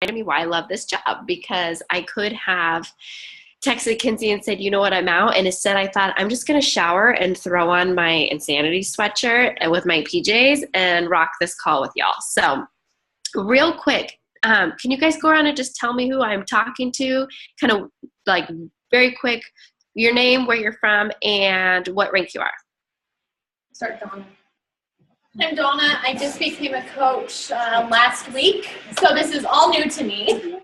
reminded me why I love this job, because I could have texted Kinsey and said, you know what, I'm out. And instead I thought, I'm just going to shower and throw on my Insanity sweatshirt and with my PJs and rock this call with y'all. So real quick, can you guys go around and just tell me who I'm talking to? Kind of like very quick, your name, where you're from, and what rank you are. Start Donna. I'm Donna. I just became a coach last week, so this is all new to me. And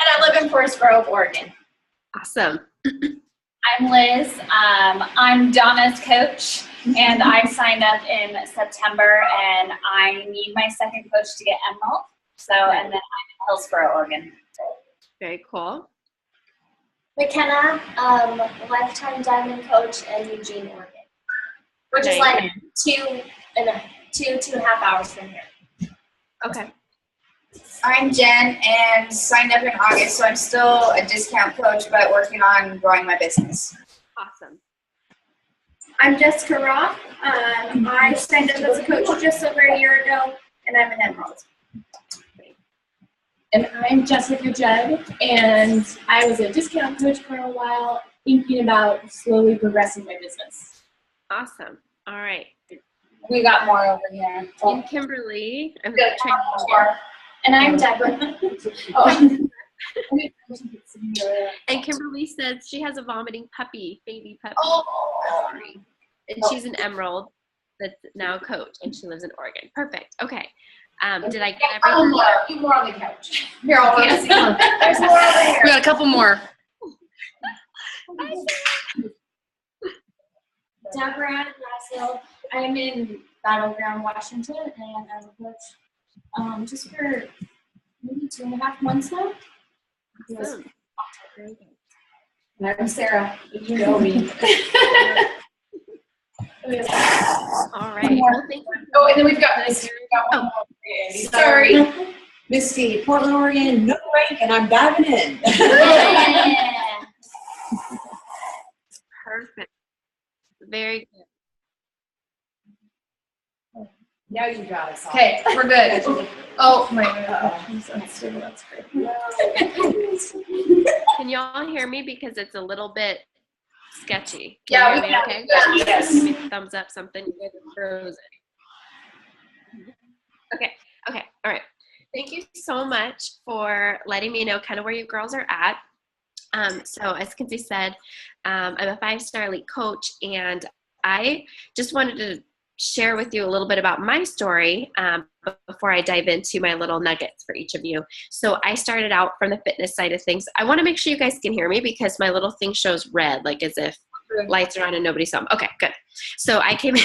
I live in Forest Grove, Oregon. Awesome. I'm Liz. I'm Donna's coach, and I signed up in September, and I need my second coach to get Emerald. So, and then I'm in Hillsboro, Oregon. Very cool. McKenna, lifetime diamond coach in Eugene, Oregon, which is like 2.5 hours from here. Okay. I'm Jen and signed up in August, so I'm still a discount coach, but working on growing my business. Awesome. I'm Jessica Roth. I signed up as a coach just over a year ago, and I'm an Emerald. And I'm Jessica Judd, and I was a discount coach for a while, thinking about slowly progressing my business. Awesome. All right. We got more over here. And Kimberly. I'm Good. And I'm Deborah. And Kimberly says she has a vomiting baby puppy. Oh. Sorry. And she's an Emerald that's now a coach, and she lives in Oregon. Perfect. Okay. Did I get everything? You more on the couch. Here, I'll go see one. There's more over here. We got a couple more. Deborah Brassel. I'm in Battleground, Washington, and I'm a coach just for maybe 2.5 months now. Awesome. And I'm Sarah. You know me. All right. Well, thank you. Oh, and then we've got this. Sorry. Misty, Portland, Oregon, no rank, and I'm diving in. Perfect. Very good. Now you got us all. Okay, we're good. Oh my God. That's great. Can y'all hear me? Because it's a little bit sketchy. Yeah, Can you hear me okay? Yes. Give me a thumbs up, something. You guys are frozen. Okay. All right. Thank you so much for letting me know kind of where you girls are at. So as Kinsey said, I'm a 5-star elite coach, and I just wanted to share with you a little bit about my story before I dive into my little nuggets for each of you. So I started out from the fitness side of things. I want to make sure you guys can hear me because my little thing shows red, like as if lights are on and nobody saw them. Okay, good. So I came in.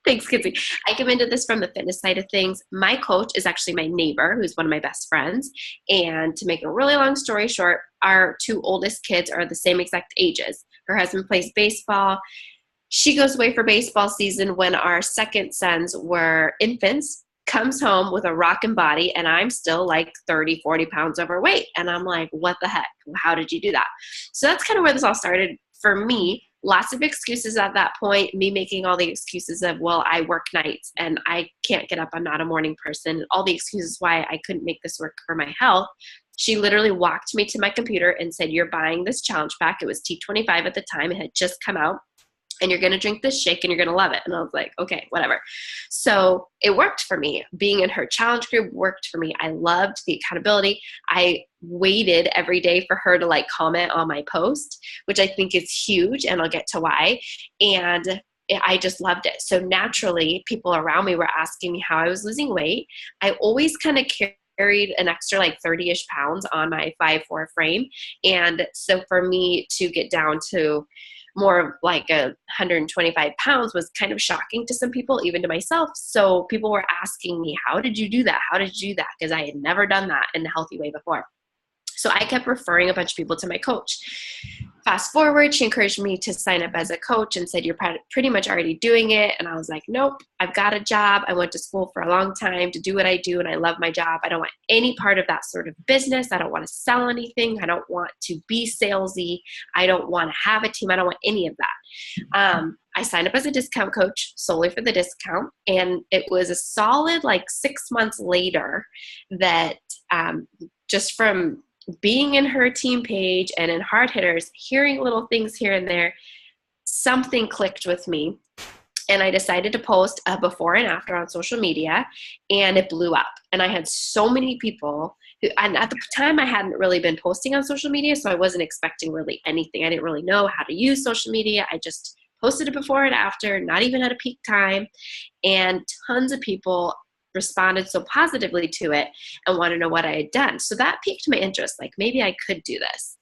Thanks, Kinsey. I came into this from the fitness side of things. My coach is actually my neighbor, who's one of my best friends. And to make a really long story short, our 2 oldest kids are the same exact ages. Her husband plays baseball. She goes away for baseball season when our second sons were infants, comes home with a rockin' body, and I'm still like 30, 40 pounds overweight. And I'm like, what the heck? How did you do that? So that's kind of where this all started for me. Lots of excuses at that point, me making all the excuses of, well, I work nights and I can't get up. I'm not a morning person. All the excuses why I couldn't make this work for my health. She literally walked me to my computer and said, you're buying this challenge pack. It was T25 at the time. It had just come out. And you're going to drink this shake and you're going to love it. And I was like, okay, whatever. So it worked for me. Being in her challenge group worked for me. I loved the accountability. I waited every day for her to like comment on my post, which I think is huge. And I'll get to why. And I just loved it. So naturally, people around me were asking me how I was losing weight. I always kind of carried an extra like 30-ish pounds on my 5'4" frame. And so for me to get down to more of like 125 pounds was kind of shocking to some people, even to myself. So people were asking me, how did you do that? How did you do that? Because I had never done that in a healthy way before. So I kept referring a bunch of people to my coach. Fast forward, she encouraged me to sign up as a coach and said, you're pretty much already doing it. And I was like, nope, I've got a job. I went to school for a long time to do what I do, and I love my job. I don't want any part of that sort of business. I don't want to sell anything. I don't want to be salesy. I don't want to have a team. I don't want any of that. I signed up as a discount coach solely for the discount. And it was a solid like 6 months later that just from being in her team page and in Hard Hitters, hearing little things here and there, something clicked with me. And I decided to post a before and after on social media, and it blew up. And I had so many people who, and at the time I hadn't really been posting on social media, so I wasn't expecting really anything. I didn't really know how to use social media. I just posted it before and after, not even at a peak time. And tons of people responded so positively to it and want to know what I had done. So that piqued my interest, like maybe I could do this.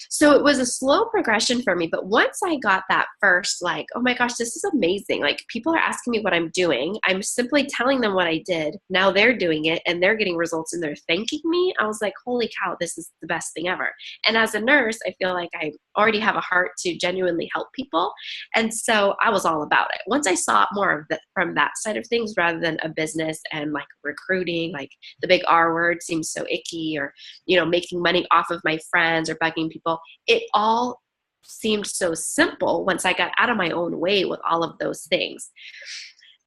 So it was a slow progression for me, but once I got that first, like, oh my gosh, this is amazing. Like, people are asking me what I'm doing. I'm simply telling them what I did. Now they're doing it and they're getting results and they're thanking me. I was like, holy cow, this is the best thing ever. And as a nurse, I feel like I already have a heart to genuinely help people. And so I was all about it. Once I saw more of that from that side of things rather than a business and like recruiting, like the big R word seems so icky, or, you know, making money off of my friends or bugging people. It all seemed so simple once I got out of my own way with all of those things.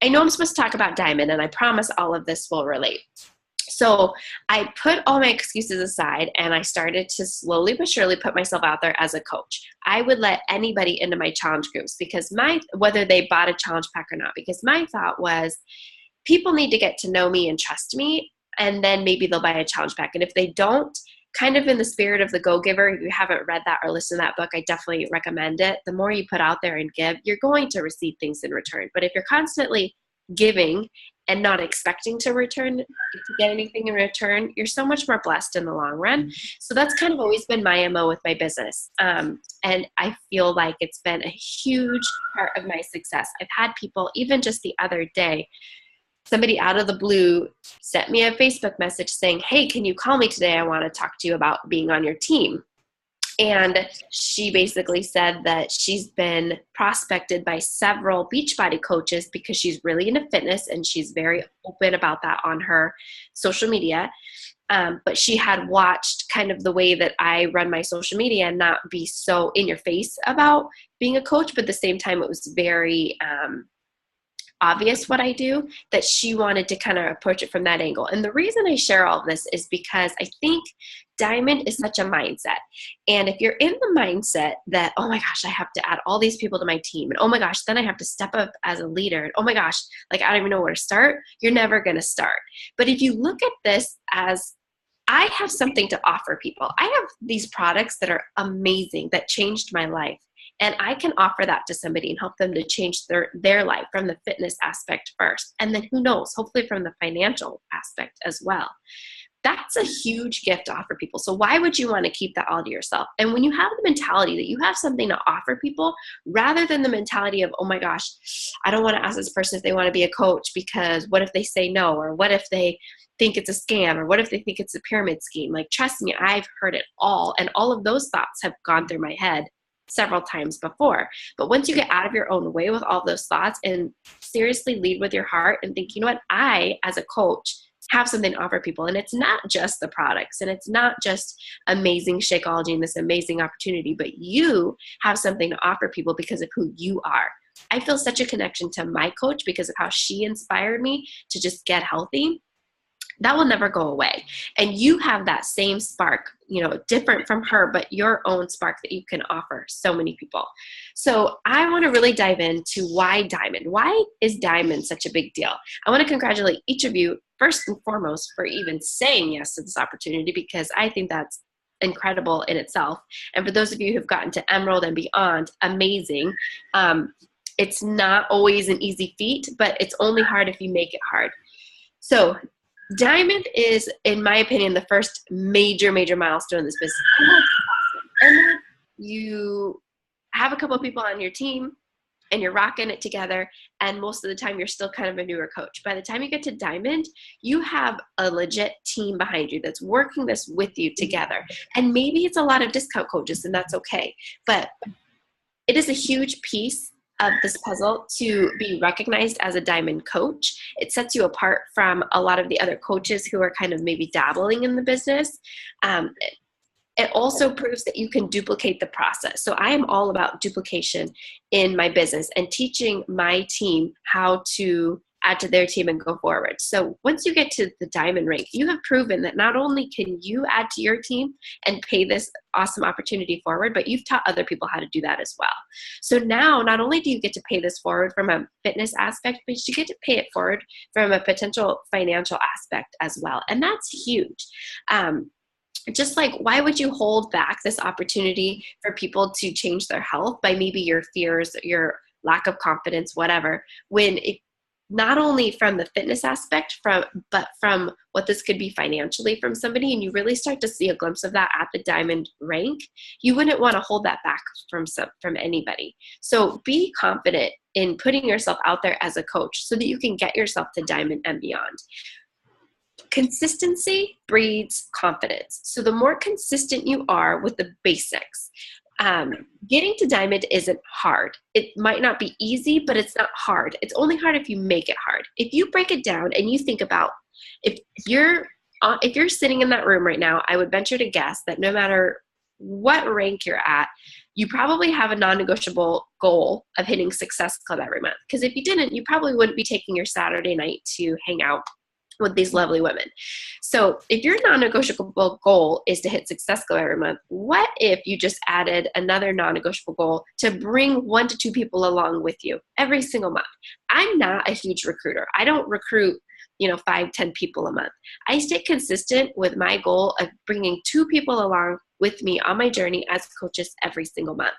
I know I'm supposed to talk about Diamond, and I promise all of this will relate. So I put all my excuses aside, and I started to slowly but surely put myself out there as a coach. I would let anybody into my challenge groups, because whether they bought a challenge pack or not, because my thought was people need to get to know me and trust me, and then maybe they'll buy a challenge pack. And if they don't, kind of in the spirit of the Go-Giver, if you haven't read that or listened to that book, I definitely recommend it. The more you put out there and give, you're going to receive things in return. But if you're constantly giving and not expecting to get anything in return, you're so much more blessed in the long run. So that's kind of always been my MO with my business. And I feel like it's been a huge part of my success. I've had people, even just the other day, somebody out of the blue sent me a Facebook message saying, hey, can you call me today? I want to talk to you about being on your team. And she basically said that she's been prospected by several Beachbody coaches because she's really into fitness and she's very open about that on her social media. But she had watched kind of the way that I run my social media and not be so in your face about being a coach, but at the same time it was very obvious what I do, that she wanted to kind of approach it from that angle. And the reason I share all of this is because I think Diamond is such a mindset. And if you're in the mindset that, oh my gosh, I have to add all these people to my team, and oh my gosh, then I have to step up as a leader, and oh my gosh, like I don't even know where to start, you're never going to start. But if you look at this as, I have something to offer people. I have these products that are amazing, that changed my life. And I can offer that to somebody and help them to change their life from the fitness aspect first. And then who knows, hopefully from the financial aspect as well. That's a huge gift to offer people. So why would you want to keep that all to yourself? And when you have the mentality that you have something to offer people, rather than the mentality of, oh my gosh, I don't want to ask this person if they want to be a coach because what if they say no? Or what if they think it's a scam? Or what if they think it's a pyramid scheme? Like, trust me, I've heard it all. And all of those thoughts have gone through my head several times before. But once you get out of your own way with all those thoughts and seriously lead with your heart and think, you know what, I, as a coach, have something to offer people. And it's not just the products, and it's not just amazing Shakeology and this amazing opportunity, but you have something to offer people because of who you are. I feel such a connection to my coach because of how she inspired me to just get healthy. That will never go away. And you have that same spark, you know, different from her, but your own spark that you can offer so many people. So I want to really dive into why Diamond. Why is Diamond such a big deal? I want to congratulate each of you, first and foremost, for even saying yes to this opportunity, because I think that's incredible in itself. And for those of you who've gotten to Emerald and beyond, amazing. It's not always an easy feat, but it's only hard if you make it hard. So Diamond is, in my opinion, the first major milestone in this business. And then you have a couple of people on your team and you're rocking it together, and most of the time you're still kind of a newer coach. By the time you get to Diamond, you have a legit team behind you that's working this with you together. And maybe it's a lot of discount coaches, and that's okay. But it is a huge piece of this puzzle to be recognized as a Diamond coach. It sets you apart from a lot of the other coaches who are kind of maybe dabbling in the business. It also proves that you can duplicate the process. So I am all about duplication in my business and teaching my team how to add to their team and go forward. So once you get to the diamond rank, you have proven that not only can you add to your team and pay this awesome opportunity forward, but you've taught other people how to do that as well. So now not only do you get to pay this forward from a fitness aspect, but you get to pay it forward from a potential financial aspect as well. And that's huge. Just like, why would you hold back this opportunity for people to change their health by maybe your fears, your lack of confidence, whatever, when it, not only from the fitness aspect, but from what this could be financially from somebody, and you really start to see a glimpse of that at the diamond rank, you wouldn't want to hold that back from anybody. So be confident in putting yourself out there as a coach so that you can get yourself to diamond and beyond. Consistency breeds confidence. So the more consistent you are with the basics, getting to diamond isn't hard. It might not be easy, but it's not hard. It's only hard if you make it hard. If you break it down and you think about, if you're sitting in that room right now, I would venture to guess that no matter what rank you're at, you probably have a non-negotiable goal of hitting Success Club every month. Because if you didn't, you probably wouldn't be taking your Saturday night to hang out with these lovely women. So if your non-negotiable goal is to hit Success Club every month, what if you just added another non-negotiable goal to bring 1 to 2 people along with you every single month? I'm not a huge recruiter. I don't recruit 5, 10 people a month. I stay consistent with my goal of bringing 2 people along with me on my journey as coaches every single month.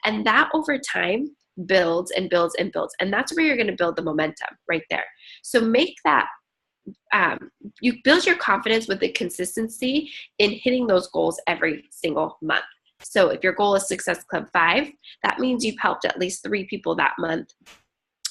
And that over time builds and builds and builds. And that's where you're going to build the momentum right there. So make that you build your confidence with the consistency in hitting those goals every single month. So if your goal is Success Club 5, that means you've helped at least 3 people that month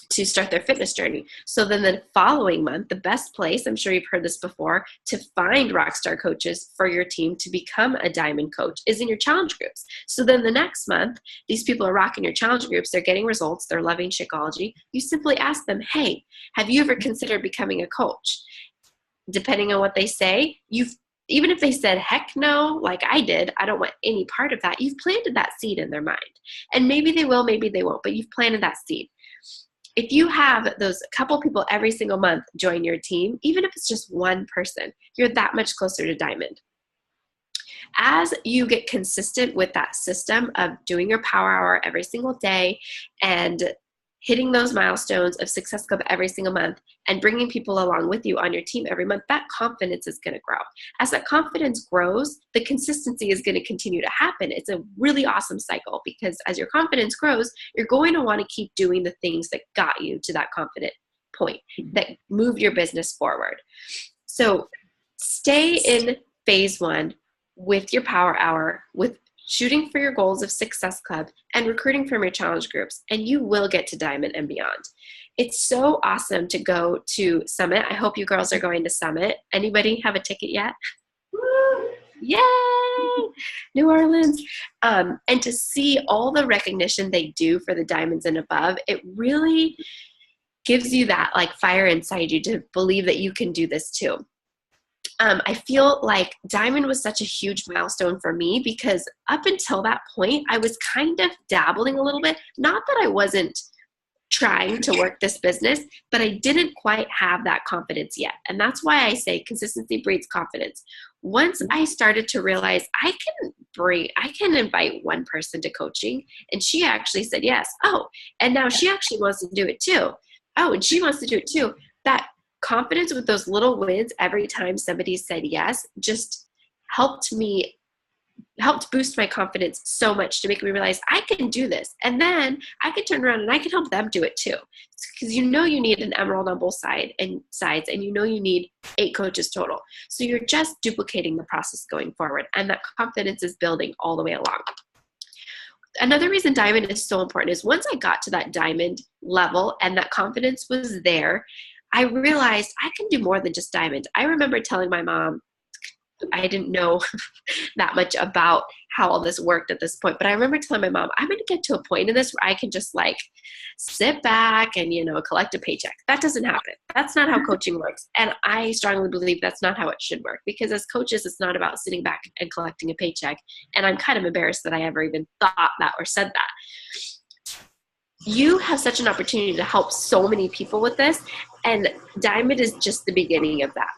to start their fitness journey. So then the following month, the best place, I'm sure you've heard this before, to find rockstar coaches for your team to become a diamond coach is in your challenge groups. So then the next month, these people are rocking your challenge groups, they're getting results, they're loving Shakeology. You simply ask them, hey, have you ever considered becoming a coach? Depending on what they say, even if they said, heck no, like I did, I don't want any part of that, you've planted that seed in their mind. And maybe they will, maybe they won't, but you've planted that seed. If you have those couple people every single month join your team, even if it's just one person, you're that much closer to diamond. As you get consistent with that system of doing your power hour every single day and hitting those milestones of Success Club every single month and bringing people along with you on your team every month, that confidence is going to grow. As that confidence grows, the consistency is going to continue to happen. It's a really awesome cycle because as your confidence grows, you're going to want to keep doing the things that got you to that confident point, that moved your business forward. So stay in phase 1 with your power hour, with shooting for your goals of Success Club and recruiting from your challenge groups, and you will get to diamond and beyond. It's so awesome to go to Summit. I hope you girls are going to Summit. Anybody have a ticket yet? Woo! Yay! New Orleans. And to see all the recognition they do for the diamonds and above, it really gives you that like fire inside you to believe that you can do this too. I feel like diamond was such a huge milestone for me because up until that point, I was kind of dabbling a little bit. Not that I wasn't trying to work this business, but I didn't quite have that confidence yet. And that's why I say consistency breeds confidence. Once I started to realize I can invite one person to coaching, and she actually said yes. Oh, and now she actually wants to do it too. Oh, and she wants to do it too. That confidence with those little wins every time somebody said yes just helped boost my confidence so much to make me realize I can do this. And then I could turn around and I can help them do it too. Because you need an emerald on both sides and you need 8 coaches total. So you're just duplicating the process going forward. And that confidence is building all the way along. Another reason diamond is so important is once I got to that diamond level and that confidence was there, I realized I can do more than just diamond. I remember telling my mom, I didn't know that much about how all this worked at this point, but I remember telling my mom, I'm going to get to a point in this where I can just like sit back and, collect a paycheck. That doesn't happen. That's not how coaching works. And I strongly believe that's not how it should work because as coaches, it's not about sitting back and collecting a paycheck. And I'm kind of embarrassed that I ever even thought that or said that. you have such an opportunity to help so many people with this, and Diamond is just the beginning of that.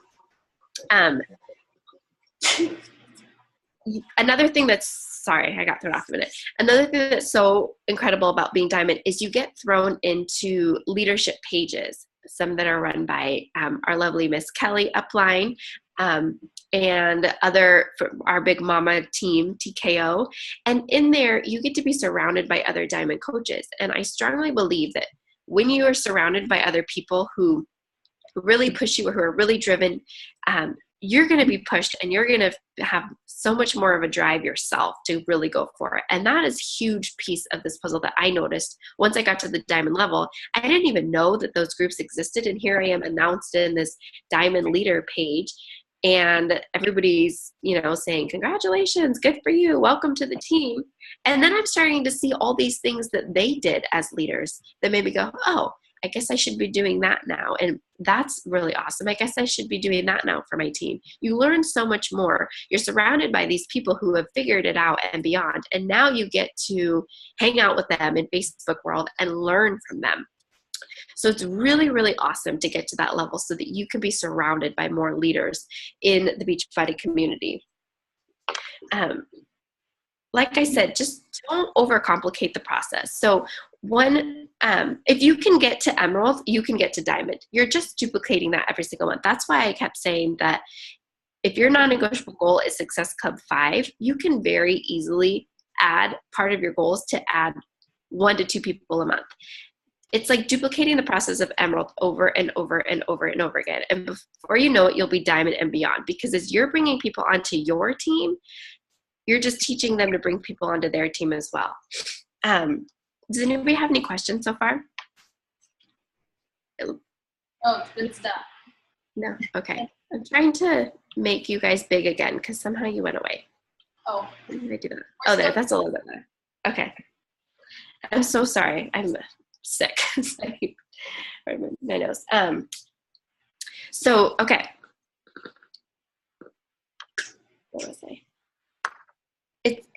Another thing that's, sorry, I got thrown off a minute. Another thing that's so incredible about being Diamond is you get thrown into leadership pages, some that are run by our lovely Miss Kelly Upline, and our big mama team, TKO. And in there, you get to be surrounded by other Diamond coaches. And I strongly believe that when you are surrounded by other people who really push you, or who are really driven, you're going to be pushed, and you're going to have so much more of a drive yourself to really go for it. And that is a huge piece of this puzzle that I noticed once I got to the Diamond level. I didn't even know that those groups existed. And here I am announced in this Diamond leader page, and everybody's, saying, congratulations, good for you, welcome to the team. And then I'm starting to see all these things that they did as leaders that made me go, oh, I guess I should be doing that now. And that's really awesome. I guess I should be doing that now for my team. You learn so much more. You're surrounded by these people who have figured it out and beyond. And now you get to hang out with them in Facebook world and learn from them. So it's really, really awesome to get to that level so that you can be surrounded by more leaders in the Beachbody community. Like I said, just don't overcomplicate the process. So if you can get to Emerald, you can get to Diamond. You're just duplicating that every single month. That's why I kept saying that if your non-negotiable goal is Success Club 5, you can very easily add part of your goals to add 1 to 2 people a month. It's like duplicating the process of Emerald over and over and over and over again. And before you know it, you'll be Diamond and beyond. Because as you're bringing people onto your team, you're just teaching them to bring people onto their team as well. Does anybody have any questions so far? Oh, good stuff. No? Okay. I'm trying to make you guys big again because somehow you went away. Oh. When did I do that? Oh, there. That's a little bit better. Okay. I'm so sorry. I'm sick. My nose. So, okay. What was I? It's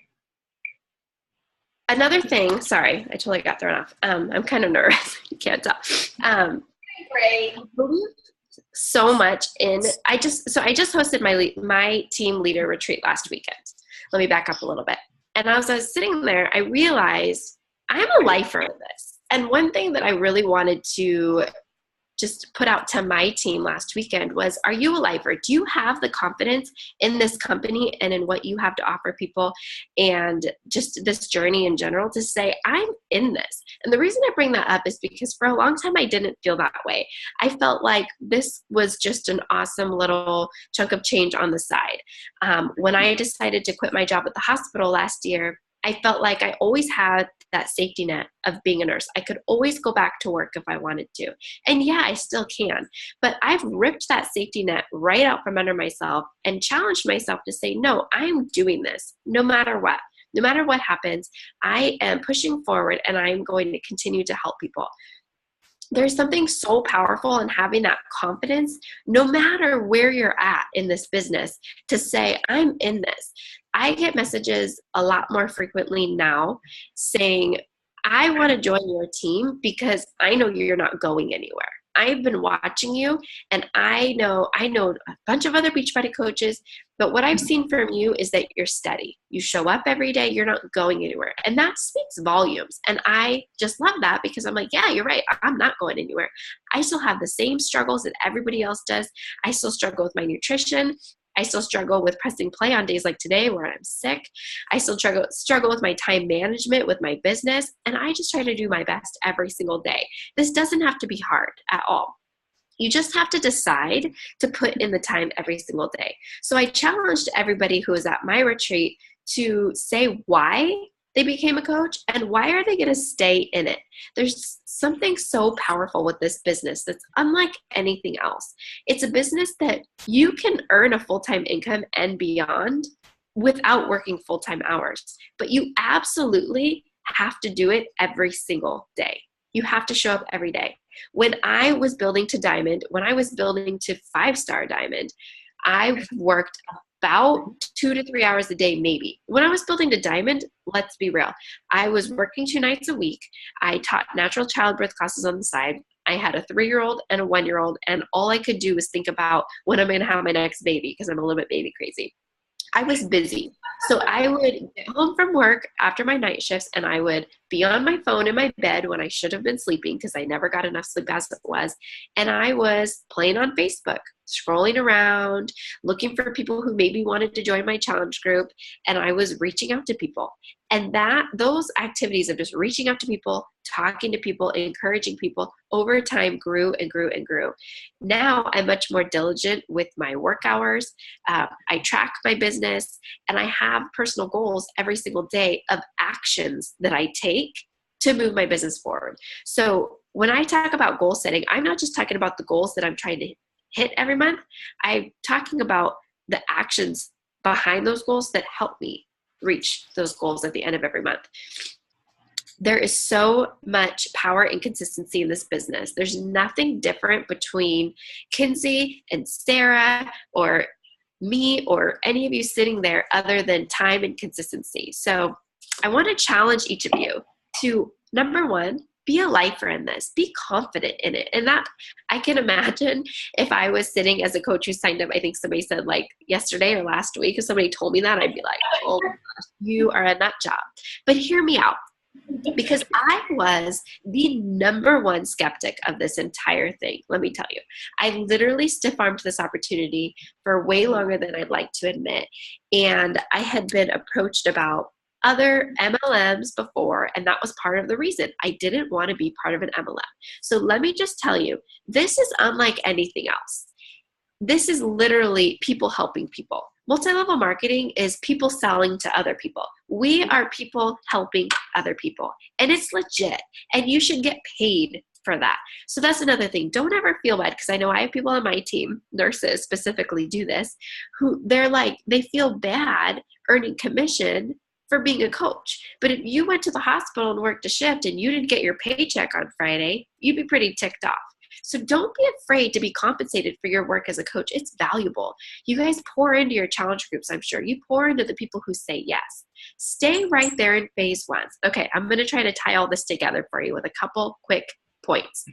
another thing. Sorry, I totally got thrown off. I'm kind of nervous. You can't tell. Great. I believe so much in. I just hosted my team leader retreat last weekend. Let me back up a little bit. And as I was sitting there, I realized I'm a lifer in this. And one thing that I really wanted to just put out to my team last weekend was, are you a lifer? Do you have the confidence in this company and in what you have to offer people and just this journey in general to say, I'm in this? And the reason I bring that up is because for a long time, I didn't feel that way. I felt like this was just an awesome little chunk of change on the side. When I decided to quit my job at the hospital last year, I felt like I always had that safety net of being a nurse. I could always go back to work if I wanted to. And yeah, I still can. But I've ripped that safety net right out from under myself and challenged myself to say, no, I'm doing this no matter what. No matter what happens, I am pushing forward and I'm going to continue to help people. There's something so powerful in having that confidence, no matter where you're at in this business, to say, I'm in this. I get messages a lot more frequently now saying, I want to join your team because I know you're not going anywhere. I've been watching you, and I know a bunch of other Beachbody coaches, but what I've seen from you is that you're steady. You show up every day. You're not going anywhere. And that speaks volumes. And I just love that because I'm like, yeah, you're right. I'm not going anywhere. I still have the same struggles that everybody else does. I still struggle with my nutrition. I still struggle with pressing play on days like today where I'm sick. I still struggle with my time management, with my business, and I just try to do my best every single day. This doesn't have to be hard at all. You just have to decide to put in the time every single day. So I challenged everybody who was at my retreat to say why they became a coach and why are they going to stay in it. There's something so powerful with this business that's unlike anything else. It's a business that you can earn a full-time income and beyond without working full-time hours, but you absolutely have to do it every single day. You have to show up every day. When I was building to Diamond, when I was building to 5-star Diamond, I worked about 2 to 3 hours a day, maybe. When I was building the diamond, let's be real, I was working 2 nights a week. I taught natural childbirth classes on the side. I had a 3-year-old and a 1-year-old, and all I could do was think about when I'm going to have my next baby, because I'm a little bit baby crazy. I was busy. So I would get home from work after my night shifts, and I would be on my phone in my bed when I should have been sleeping, because I never got enough sleep as it was. And I was playing on Facebook, scrolling around, looking for people who maybe wanted to join my challenge group. And I was reaching out to people. And those activities of just reaching out to people, talking to people, encouraging people over time grew and grew and grew. Now I'm much more diligent with my work hours. I track my business, and I have personal goals every single day of actions that I take to move my business forward. So when I talk about goal setting, I'm not just talking about the goals that I'm trying to hit every month. I'm talking about the actions behind those goals that help me reach those goals at the end of every month. There is so much power and consistency in this business. There's nothing different between Kinsey and Sarah or me or any of you sitting there other than time and consistency. So I want to challenge each of you to, number one, be a lifer in this. Be confident in it. And that, I can imagine if I was sitting as a coach who signed up, I think somebody said like yesterday or last week, if somebody told me that, I'd be like, oh my gosh, you are a nut job. But hear me out. Because I was the number one skeptic of this entire thing. Let me tell you, I literally stiff-armed this opportunity for way longer than I'd like to admit. And I had been approached about other MLMs before, and that was part of the reason I didn't want to be part of an MLM. So let me just tell you, this is unlike anything else. This is literally people helping people. Multi-level marketing is people selling to other people. We are people helping other people, and it's legit, and you should get paid for that. So that's another thing. Don't ever feel bad, because I know I have people on my team, nurses specifically do this, who they feel bad earning commission for being a coach. But if you went to the hospital and worked a shift and you didn't get your paycheck on Friday, you'd be pretty ticked off. So don't be afraid to be compensated for your work as a coach. It's valuable. You guys pour into your challenge groups, I'm sure. You pour into the people who say yes. Stay right there in phase 1. Okay, I'm going to try to tie all this together for you with a couple quick points.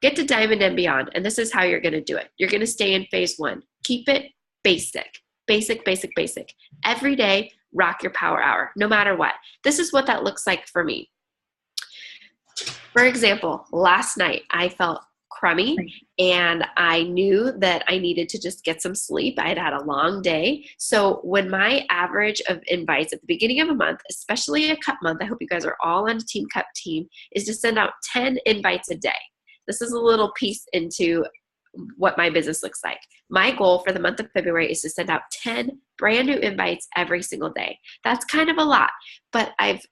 Get to diamond and beyond, and this is how you're going to do it. You're going to stay in phase 1. Keep it basic. Basic, basic, basic. Every day, rock your power hour, no matter what. This is what that looks like for me. For example, last night I felt crummy, and I knew that I needed to just get some sleep. I had had a long day. So when my average of invites at the beginning of a month, especially a cup month, I hope you guys are all on a Team Cup team, is to send out 10 invites a day. This is a little piece into what my business looks like. My goal for the month of February is to send out 10 brand new invites every single day. That's kind of a lot, but I've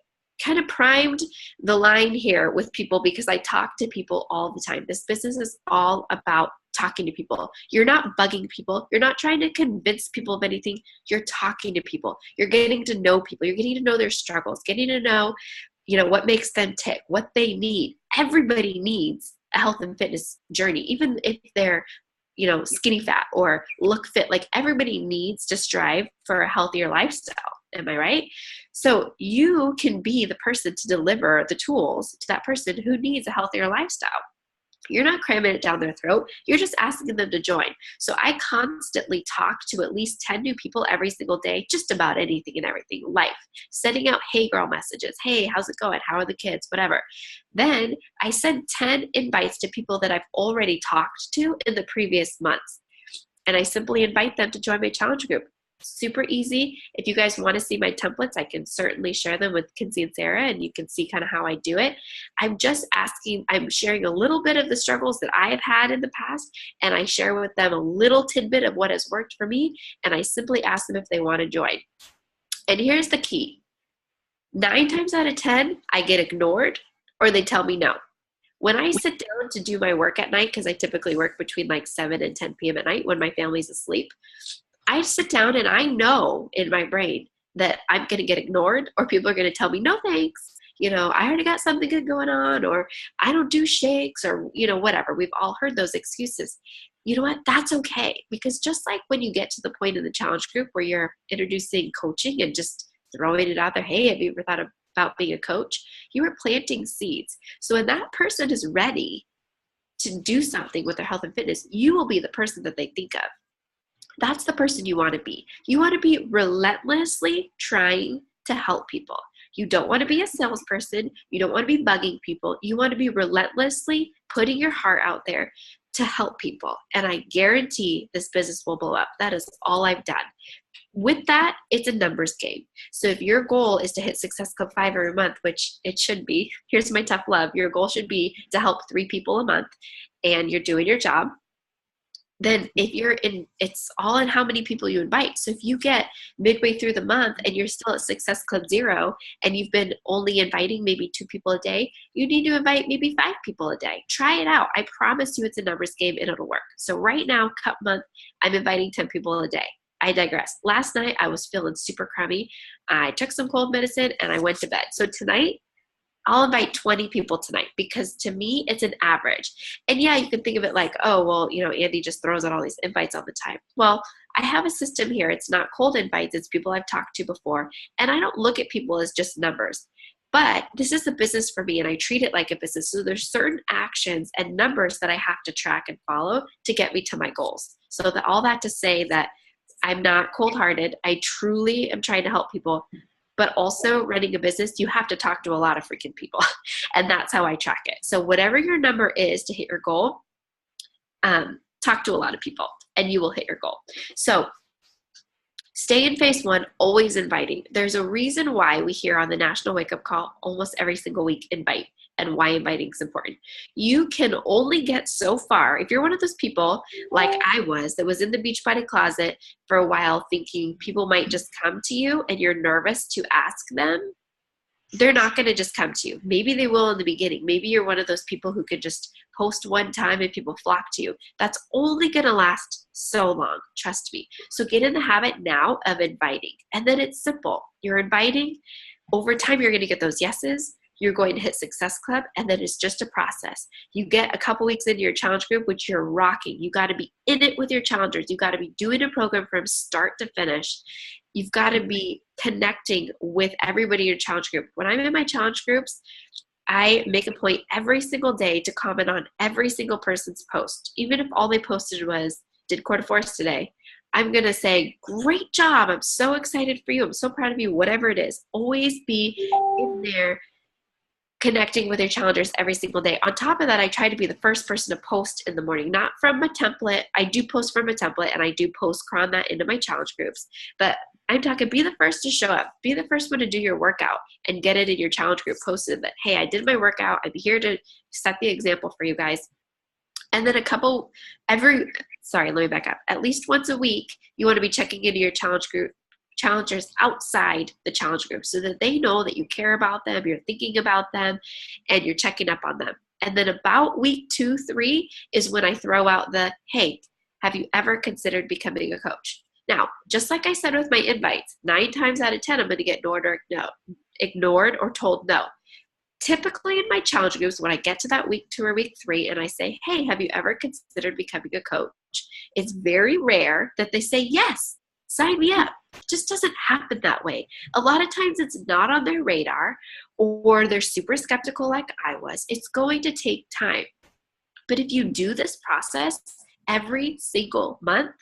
kind of primed the line here with people because I talk to people all the time. This business is all about talking to people. You're not bugging people. You're not trying to convince people of anything. You're talking to people. You're getting to know people. You're getting to know their struggles, getting to know, what makes them tick, what they need. Everybody needs a health and fitness journey, even if they're, skinny fat or look fit. Like, everybody needs to strive for a healthier lifestyle. Am I right? So you can be the person to deliver the tools to that person who needs a healthier lifestyle. You're not cramming it down their throat. You're just asking them to join. So I constantly talk to at least 10 new people every single day, just about anything and everything, life, sending out hey girl messages. Hey, how's it going? How are the kids? Whatever. Then I send 10 invites to people that I've already talked to in the previous months. And I simply invite them to join my challenge group. Super easy. If you guys want to see my templates, I can certainly share them with Kinsey and Sarah, and you can see kind of how I do it. I'm sharing a little bit of the struggles that I have had in the past, and I share with them a little tidbit of what has worked for me, and I simply ask them if they want to join. And here's the key. 9 times out of 10, I get ignored, or they tell me no. When I sit down to do my work at night, because I typically work between like 7 and 10 p.m. at night when my family's asleep, I sit down and I know in my brain that I'm going to get ignored, or people are going to tell me, no, thanks. I already got something good going on, or I don't do shakes, or, whatever. We've all heard those excuses. you know what? That's okay. Because just like when you get to the point in the challenge group where you're introducing coaching and just throwing it out there, hey, have you ever thought about being a coach? You are planting seeds. So when that person is ready to do something with their health and fitness, you will be the person that they think of. That's the person you want to be. You want to be relentlessly trying to help people. You don't want to be a salesperson. You don't want to be bugging people. You want to be relentlessly putting your heart out there to help people. And I guarantee this business will blow up. That is all I've done. With that, it's a numbers game. So if your goal is to hit Success Club 5 every month, which it should be, here's my tough love. Your goal should be to help 3 people a month, and you're doing your job. Then it's all in how many people you invite. So if you get midway through the month and you're still at Success Club 0 and you've been only inviting maybe 2 people a day, you need to invite maybe 5 people a day. Try it out. I promise you it's a numbers game and it'll work. So right now, Cup month, I'm inviting 10 people a day. I digress. Last night, I was feeling super crummy. I took some cold medicine and I went to bed. So tonight, I'll invite 20 people tonight because to me, it's an average. And yeah, you can think of it like, oh, well, Andi just throws out all these invites all the time. Well, I have a system here. It's not cold invites. It's people I've talked to before. And I don't look at people as just numbers. But this is a business for me and I treat it like a business. So there's certain actions and numbers that I have to track and follow to get me to my goals. So all that to say that I'm not cold-hearted. I truly am trying to help people. But also running a business, you have to talk to a lot of freaking people. And that's how I track it. So whatever your number is to hit your goal, talk to a lot of people and you will hit your goal. So stay in phase 1, always inviting. There's a reason why we hear on the National Wake Up Call almost every single week, invite, and why inviting is important. You can only get so far. If you're one of those people like I was that was in the Beachbody closet for a while thinking people might just come to you and you're nervous to ask them, they're not going to just come to you. Maybe they will in the beginning. Maybe you're one of those people who could just post one time and people flock to you. That's only going to last so long. Trust me. So get in the habit now of inviting. And then it's simple. You're inviting. Over time, you're going to get those yeses. You're going to hit Success Club, and then it's just a process. You get a couple weeks into your challenge group, which you're rocking. You got to be in it with your challengers. You got to be doing a program from start to finish. You've got to be connecting with everybody in your challenge group. When I'm in my challenge groups, I make a point every single day to comment on every single person's post. Even if all they posted was, did quarter force today, I'm going to say, great job. I'm so excited for you. I'm so proud of you, whatever it is. Always be in there connecting with your challengers every single day. On top of that, I try to be the first person to post in the morning, not from a template. I do post from a template and I do cron that into my challenge groups, but I'm talking be the first to show up, be the first one to do your workout and get it in your challenge group posted that, hey, I did my workout. I'm here to set the example for you guys. And then let me back up. At least once a week, you want to be checking into your challengers outside the challenge group so that they know that you care about them, you're thinking about them, and you're checking up on them. And then about week 2, 3 is when I throw out the, hey, have you ever considered becoming a coach? Now, just like I said with my invites, 9 times out of 10, I'm going to get ignored or told no. Typically in my challenge groups, when I get to that week 2 or week 3 and I say, hey, have you ever considered becoming a coach? It's very rare that they say, yes, sign me up. It just doesn't happen that way. A lot of times it's not on their radar or they're super skeptical like I was. It's going to take time. But if you do this process every single month,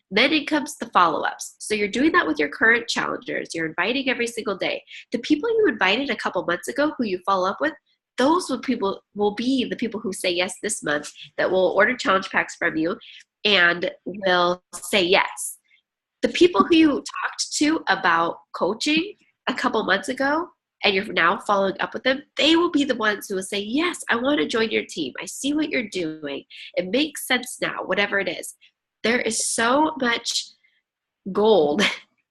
then it comes the follow-ups. So you're doing that with your current challengers. You're inviting every single day. The people you invited a couple months ago who you follow up with, those will be the people who say yes this month that will order challenge packs from you and will say yes. The people who you talked to about coaching a couple months ago and you're now following up with them, they will be the ones who will say, yes, I want to join your team. I see what you're doing. It makes sense now, whatever it is. There is so much gold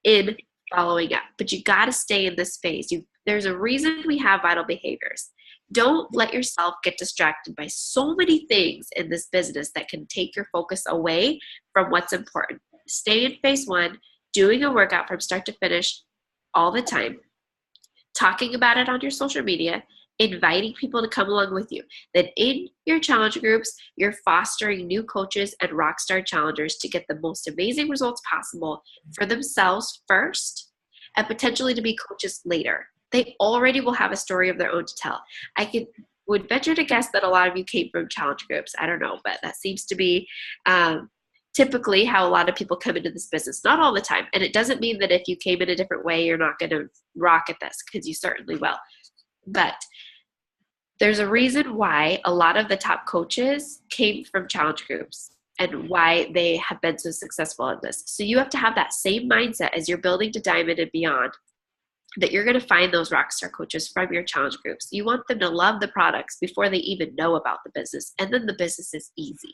in following up, but you got to stay in this phase. There's a reason we have vital behaviors. Don't let yourself get distracted by so many things in this business that can take your focus away from what's important. Stay in phase 1, doing a workout from start to finish all the time, talking about it on your social media, inviting people to come along with you. Then in your challenge groups, you're fostering new coaches and rockstar challengers to get the most amazing results possible for themselves first and potentially to be coaches later. They already will have a story of their own to tell. Would venture to guess that a lot of you came from challenge groups. I don't know, but that seems to be typically how a lot of people come into this business. Not all the time. And it doesn't mean that if you came in a different way, you're not going to rock at this, because you certainly will. But there's a reason why a lot of the top coaches came from challenge groups and why they have been so successful in this. So you have to have that same mindset as you're building to Diamond and beyond, that you're going to find those rockstar coaches from your challenge groups. You want them to love the products before they even know about the business. And then the business is easy.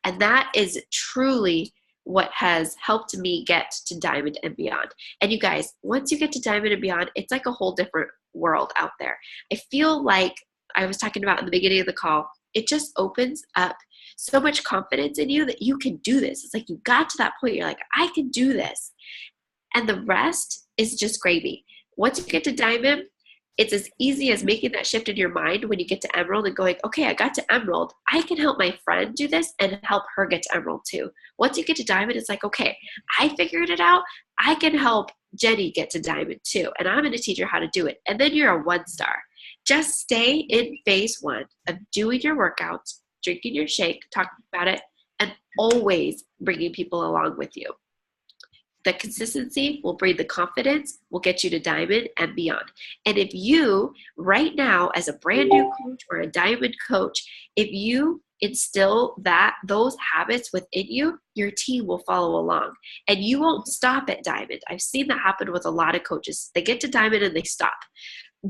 And that is truly what has helped me get to Diamond and beyond. And you guys, once you get to Diamond and beyond, it's like a whole different world out there. I feel like I was talking about in the beginning of the call, it just opens up so much confidence in you that you can do this. It's like you got to that point, you're like, I can do this. And the rest is just gravy. Once you get to Diamond, it's as easy as making that shift in your mind when you get to Emerald and going, okay, I got to Emerald. I can help my friend do this and help her get to Emerald too. Once you get to Diamond, it's like, okay, I figured it out. I can help Jenny get to Diamond too. And I'm going to teach her how to do it. And then you're a 1-star. Just stay in phase 1 of doing your workouts, drinking your shake, talking about it, and always bringing people along with you. The consistency will breed the confidence, will get you to Diamond and beyond. And if you, right now, as a brand new coach or a Diamond coach, if you instill those habits within you, your team will follow along. And you won't stop at Diamond. I've seen that happen with a lot of coaches. They get to Diamond and they stop.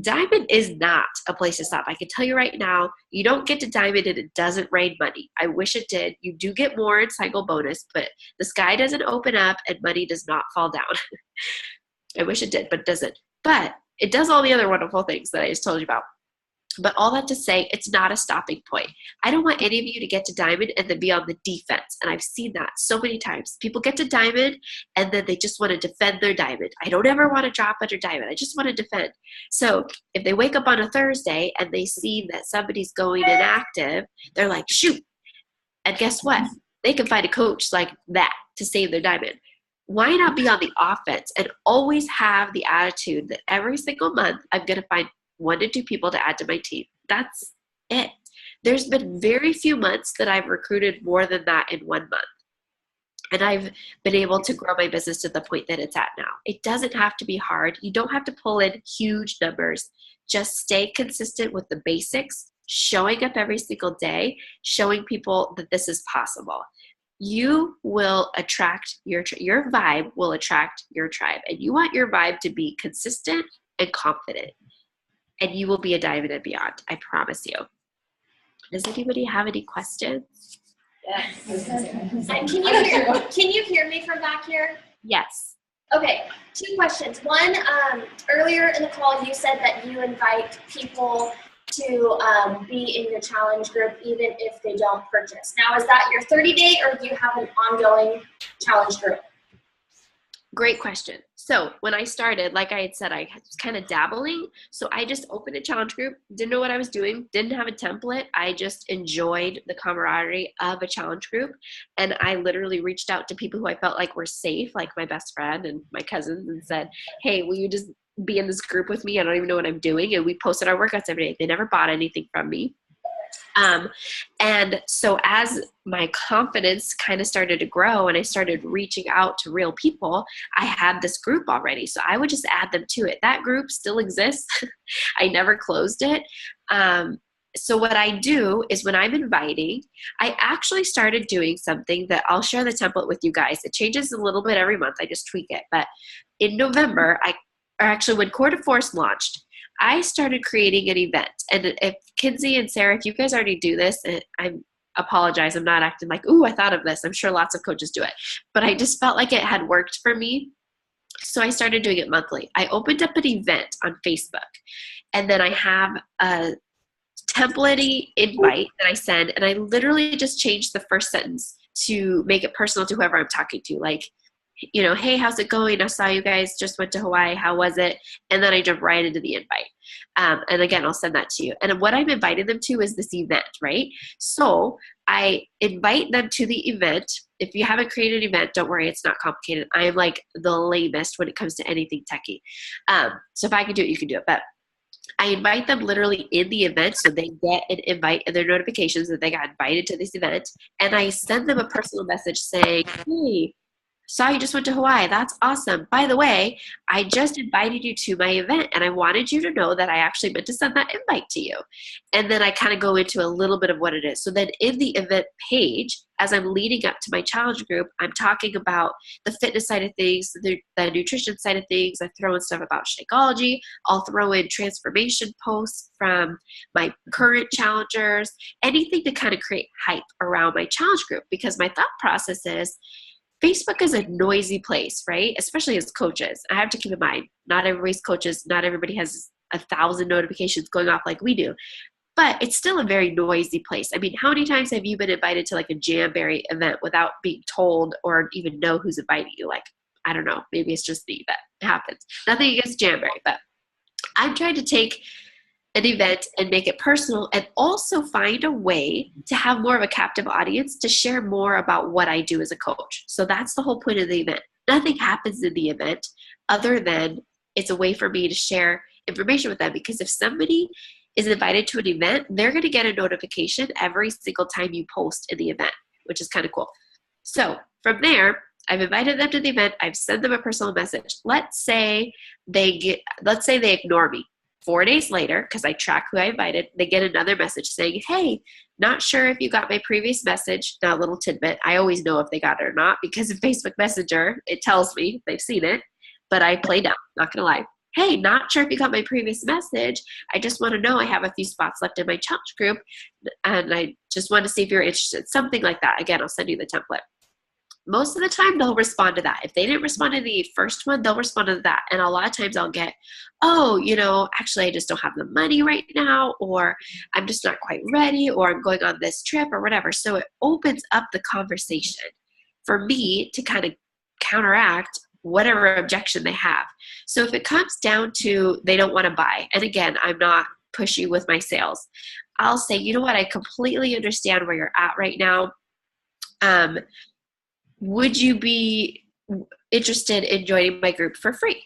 Diamond is not a place to stop. I can tell you right now, you don't get to Diamond and it doesn't rain money. I wish it did. You do get more in cycle bonus, but the sky doesn't open up and money does not fall down. I wish it did, but it doesn't. But it does all the other wonderful things that I just told you about. But all that to say, it's not a stopping point. I don't want any of you to get to Diamond and then be on the defense. And I've seen that so many times. People get to Diamond and then they just want to defend their Diamond. I don't ever want to drop under Diamond. I just want to defend. So if they wake up on a Thursday and they see that somebody's going inactive, they're like, shoot. And guess what? They can find a coach like that to save their Diamond. Why not be on the offense and always have the attitude that every single month I'm going to find 1 to 2 people to add to my team. That's it. There's been very few months that I've recruited more than that in 1 month. And I've been able to grow my business to the point that it's at now. It doesn't have to be hard. You don't have to pull in huge numbers. Just stay consistent with the basics, showing up every single day, showing people that this is possible. You will attract your vibe will attract your tribe. And you want your vibe to be consistent and confident. And you will be a Diamond and beyond. I promise you. Does anybody have any questions? Yes. And can you hear me from back here? Yes. Okay, 2 questions. One, earlier in the call, you said that you invite people to be in your challenge group even if they don't purchase. Now, is that your 30-day or do you have an ongoing challenge group? Great question. So when I started, like I had said, I was kind of dabbling. So I just opened a challenge group, didn't know what I was doing, didn't have a template. I just enjoyed the camaraderie of a challenge group. And I literally reached out to people who I felt like were safe, like my best friend and my cousins, and said, hey, will you just be in this group with me? I don't even know what I'm doing. And we posted our workouts every day. They never bought anything from me. And so as my confidence kind of started to grow and I started reaching out to real people, I had this group already. So I would just add them to it. That group still exists. I never closed it. So what I do is when I'm inviting, I actually started doing something that I'll share the template with you guys. It changes a little bit every month. I just tweak it. But in November, when Core de Force launched, I started creating an event. And if Kinsey and Sarah, if you guys already do this, I apologize. I'm not acting like, ooh, I thought of this. I'm sure lots of coaches do it. But I just felt like it had worked for me. So I started doing it monthly. I opened up an event on Facebook. And then I have a template invite that I send. And I literally just changed the first sentence to make it personal to whoever I'm talking to. Like, you know, hey, how's it going? I saw you guys just went to Hawaii. How was it? And then I jump right into the invite. And again, I'll send that to you. And what I'm inviting them to is this event, right? So I invite them to the event. If you haven't created an event, don't worry, it's not complicated. I am like the lamest when it comes to anything techie. So if I can do it, you can do it. But I invite them literally in the event, so they get an invite in their notifications that they got invited to this event. And I send them a personal message saying, hey, saw you just went to Hawaii. That's awesome. By the way, I just invited you to my event, and I wanted you to know that I actually meant to send that invite to you. And then I kind of go into a little bit of what it is. So then in the event page, as I'm leading up to my challenge group, I'm talking about the fitness side of things, the nutrition side of things. I throw in stuff about Shakeology. I'll throw in transformation posts from my current challengers, anything to kind of create hype around my challenge group, because my thought process is, Facebook is a noisy place, right? Especially as coaches. I have to keep in mind, not everybody's coaches, not everybody has 1,000 notifications going off like we do, but it's still a very noisy place. I mean, how many times have you been invited to like a Jamboree event without being told or even know who's inviting you? Like, I don't know, maybe it's just me, but it happens. Nothing against Jamboree, but I'm trying to take an event and make it personal, and also find a way to have more of a captive audience to share more about what I do as a coach. So that's the whole point of the event. Nothing happens in the event other than it's a way for me to share information with them, because if somebody is invited to an event, they're going to get a notification every single time you post in the event, which is kind of cool. So from there, I've invited them to the event. I've sent them a personal message. Let's say they ignore me. 4 days later, because I track who I invited, they get another message saying, hey, not sure if you got my previous message. Now, a little tidbit, I always know if they got it or not, because in Facebook Messenger, it tells me they've seen it, but I play down, not gonna lie. Hey, not sure if you got my previous message. I just want to know, I have a few spots left in my challenge group, and I just want to see if you're interested. Something like that. Again, I'll send you the template. Most of the time, they'll respond to that. If they didn't respond to the first one, they'll respond to that. And a lot of times I'll get, oh, you know, actually I just don't have the money right now, or I'm just not quite ready, or I'm going on this trip or whatever. So it opens up the conversation for me to kind of counteract whatever objection they have. So if it comes down to they don't want to buy, and again, I'm not pushy with my sales, I'll say, you know what, I completely understand where you're at right now. Would you be interested in joining my group for free?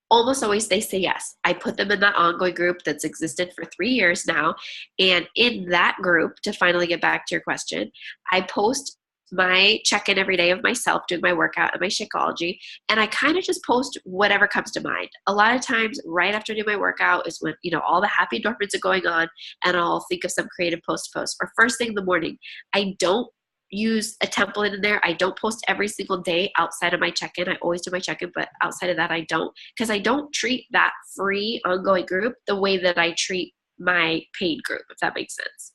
Almost always they say yes. I put them in that ongoing group that's existed for 3 years now. And in that group, to finally get back to your question, I post my check-in every day of myself doing my workout and my Shakeology. And I kind of just post whatever comes to mind. A lot of times right after I do my workout is when, you know, all the happy endorphins are going on, and I'll think of some creative post to post. Or first thing in the morning, I don't use a template in there. I don't post every single day outside of my check-in. I always do my check-in, but outside of that, I don't, because I don't treat that free ongoing group the way that I treat my paid group, if that makes sense.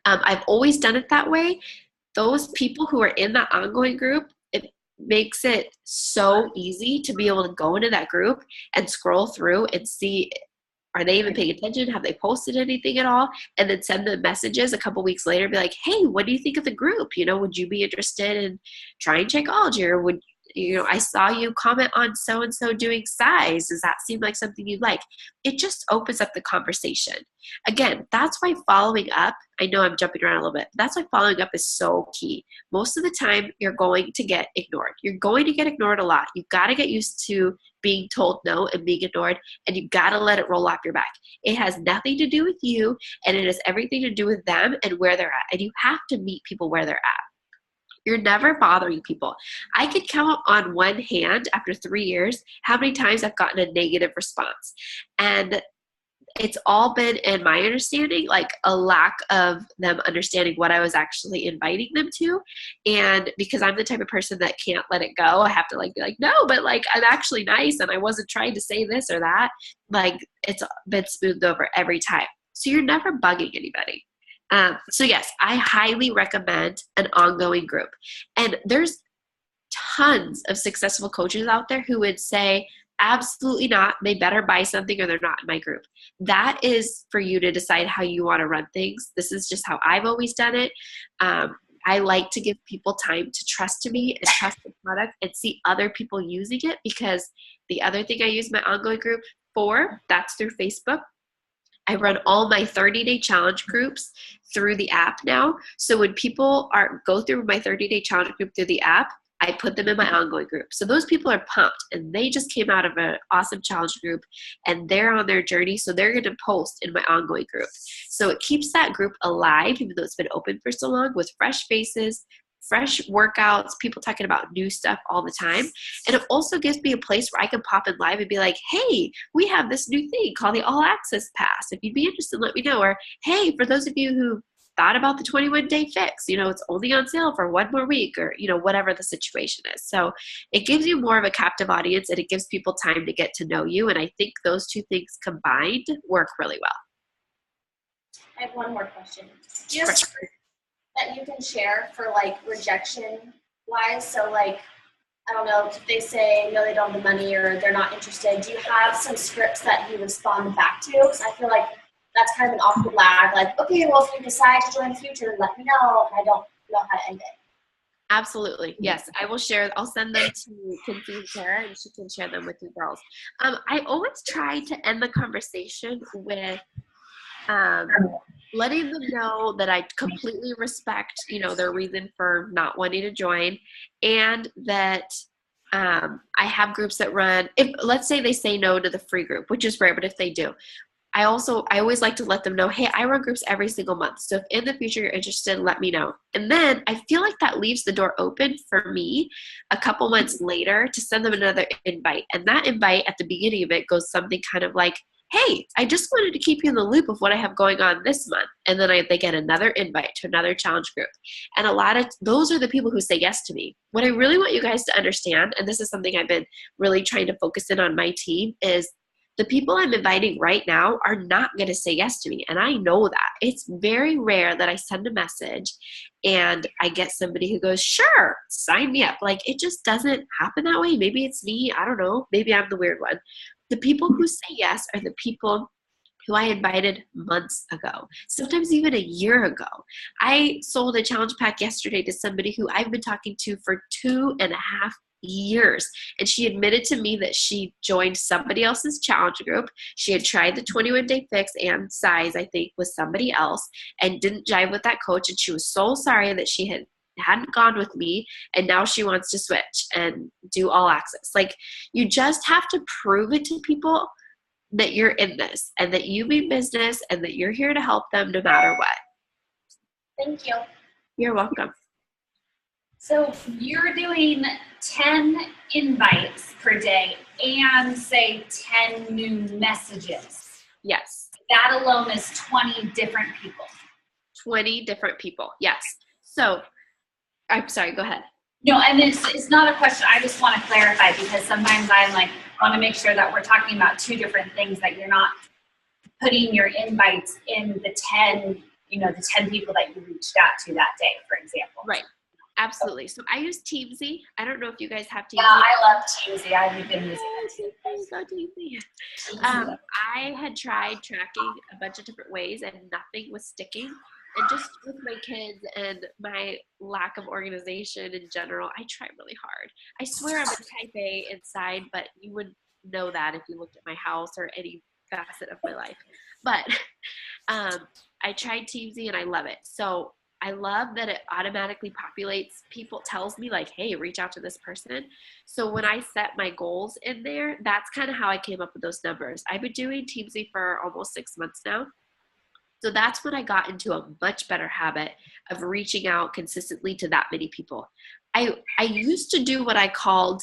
I've always done it that way. Those people who are in that ongoing group, it makes it so easy to be able to go into that group and scroll through and see, are they even paying attention? Have they posted anything at all? And then send them messages a couple weeks later, be like, hey, what do you think of the group? You know, would you be interested in trying Shakeology? Or would, you know, I saw you comment on so-and-so doing size. Does that seem like something you'd like? It just opens up the conversation. Again, that's why following up, I know I'm jumping around a little bit, but that's why following up is so key. Most of the time, you're going to get ignored. You're going to get ignored a lot. You've got to get used to being told no and being ignored, and you've got to let it roll off your back. It has nothing to do with you, and it has everything to do with them and where they're at. And you have to meet people where they're at. You're never bothering people. I could count on one hand after 3 years how many times I've gotten a negative response. And it's all been, in my understanding, like a lack of them understanding what I was actually inviting them to. And because I'm the type of person that can't let it go, I have to like be like, no, but like I'm actually nice and I wasn't trying to say this or that. Like it's been smoothed over every time. So you're never bugging anybody. So yes, I highly recommend an ongoing group. And there's tons of successful coaches out there who would say, absolutely not. They better buy something or they're not in my group. That is for you to decide how you want to run things. This is just how I've always done it. I like to give people time to trust me and trust the product and see other people using it, because the other thing I use my ongoing group for, that's through Facebook. I run all my 30-day challenge groups through the app now. So when people go through my 30-day challenge group through the app, I put them in my ongoing group. So those people are pumped, and they just came out of an awesome challenge group, and they're on their journey. So they're going to post in my ongoing group. So it keeps that group alive, even though it's been open for so long, with fresh faces, fresh workouts, people talking about new stuff all the time. And it also gives me a place where I can pop in live and be like, hey, we have this new thing called the All Access Pass. If you'd be interested, let me know. Or, hey, for those of you who thought about the 21-day fix, it's only on sale for one more week, or, whatever the situation is. So it gives you more of a captive audience, and it gives people time to get to know you. And I think those two things combined work really well. I have one more question. Do you have that you can share for like rejection wise? So like, I don't know, if they say no, they don't have the money, or they're not interested, do you have some scripts that you respond back to? Because I feel like that's kind of an awkward lag. Like, okay, well, if you decide to join the future, let me know. And I don't know how to end it. Absolutely. Yes. I will share. I'll send them to Kinsey and Sarah, and she can share them with you girls. I always try to end the conversation with letting them know that I completely respect, their reason for not wanting to join, and that I have groups that run. If, let's say they say no to the free group, which is rare, but if they do, I always like to let them know, hey, I run groups every single month. So if in the future you're interested, let me know. And then I feel like that leaves the door open for me a couple months later to send them another invite. And that invite at the beginning of it goes something kind of like, hey, I just wanted to keep you in the loop of what I have going on this month. And then they get another invite to another challenge group. And a lot of those are the people who say yes to me. What I really want you guys to understand, and this is something I've been really trying to focus in on my team, is the people I'm inviting right now are not going to say yes to me. And I know that. It's very rare that I send a message and I get somebody who goes, sure, sign me up. Like, it just doesn't happen that way. Maybe it's me. I don't know. Maybe I'm the weird one. The people who say yes are the people who I invited months ago, sometimes even a year ago. I sold a challenge pack yesterday to somebody who I've been talking to for 2.5 years. And she admitted to me that she joined somebody else's challenge group. She had tried the 21-day fix and size, I think, with somebody else, and didn't jive with that coach. And she was so sorry that she hadn't gone with me, and now she wants to switch and do all access. Like, you just have to prove it to people that you're in this, and that you mean business, and that you're here to help them no matter what. Thank you. You're welcome. So you're doing 10 invites per day and say 10 new messages. Yes. That alone is 20 different people. 20 different people. Yes. So I'm sorry, go ahead. No, and it's not a question. I just want to clarify, because sometimes I want to make sure that we're talking about two different things, that you're not putting your invites in the 10 people that you reached out to that day, for example. Right. Absolutely. So I use Teamsy. I don't know if you guys have Teamsy. Yeah, I love Teamsy. I've been using it. I had tried tracking a bunch of different ways, and nothing was sticking. And just with my kids and my lack of organization in general, I try really hard. I swear I'm a type A inside, but you wouldn't know that if you looked at my house or any facet of my life. But I tried Teamsy and I love it. So I love that it automatically populates, tells me like, hey, reach out to this person. So when I set my goals in there, that's kind of how I came up with those numbers. I've been doing Teamsy for almost 6 months now. So that's when I got into a much better habit of reaching out consistently to that many people. I used to do what I called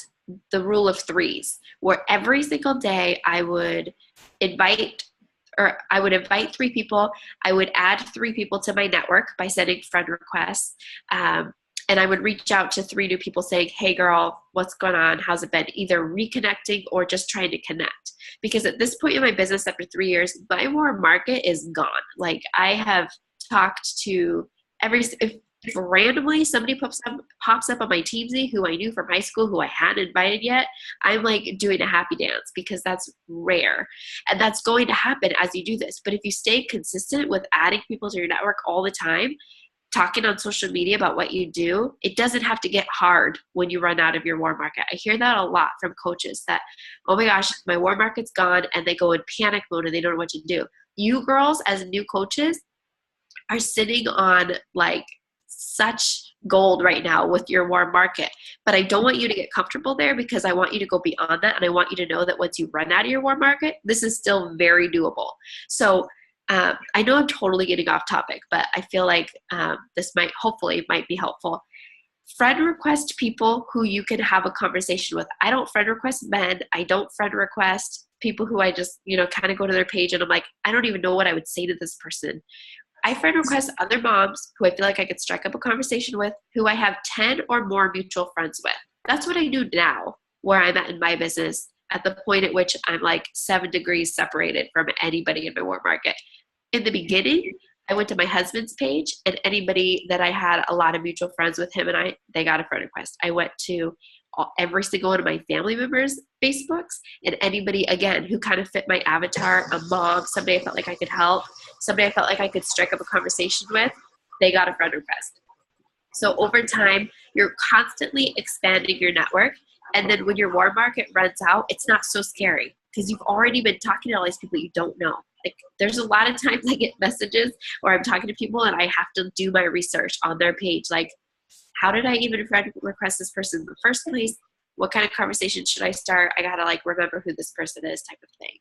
the rule of threes, where every single day I would invite 3 people. I would add 3 people to my network by sending friend requests. And I would reach out to 3 new people saying, hey girl, what's going on? How's it been? Either reconnecting or just trying to connect. Because at this point in my business, after 3 years, my warm market is gone. Like, I have talked to if randomly somebody pops up on my Teamsy who I knew from high school who I hadn't invited yet, I'm like doing a happy dance, because that's rare. And that's going to happen as you do this. But if you stay consistent with adding people to your network all the time, talking on social media about what you do, it doesn't have to get hard when you run out of your warm market. I hear that a lot from coaches that, oh my gosh, my warm market's gone, and they go in panic mode and they don't know what to do. You girls as new coaches are sitting on like such gold right now with your warm market, but I don't want you to get comfortable there, because I want you to go beyond that, and I want you to know that once you run out of your warm market, this is still very doable. So I know I'm totally getting off topic, but I feel like this hopefully might be helpful. Friend request people who you can have a conversation with. I don't friend request men. I don't friend request people who I just, kind of go to their page and I'm like, I don't even know what I would say to this person. I friend request other moms who I feel like I could strike up a conversation with, who I have 10 or more mutual friends with. That's what I do now, where I'm at in my business, at the point at which I'm like 7 degrees separated from anybody in my warm market. In the beginning, I went to my husband's page, and anybody that I had a lot of mutual friends with him and they got a friend request. I went to every single one of my family members' Facebooks, and anybody, again, who kind of fit my avatar, a mom, somebody I felt like I could help, somebody I felt like I could strike up a conversation with, they got a friend request. So over time, you're constantly expanding your network. And then when your warm market runs out, it's not so scary, because you've already been talking to all these people you don't know. Like, there's a lot of times I get messages or I'm talking to people and I have to do my research on their page. Like, how did I even friend request this person in the first place? What kind of conversation should I start? I got to remember who this person is, type of thing.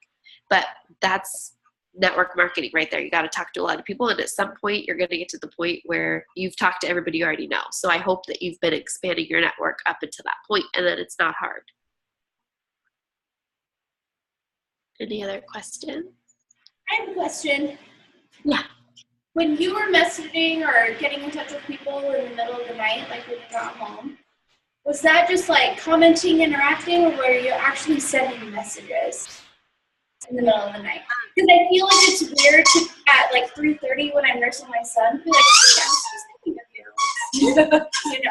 But that's network marketing right there. You got to talk to a lot of people. And at some point you're going to get to the point where you've talked to everybody you already know. So I hope that you've been expanding your network up until that point, and then it's not hard. Any other questions? I have a question. Yeah. When you were messaging or getting in touch with people in the middle of the night, like when you got home, was that just commenting, interacting, or were you actually sending messages in the middle of the night? Because I feel like it's weird to, at 3:30 when I'm nursing my son, be like, hey, I was just thinking of you.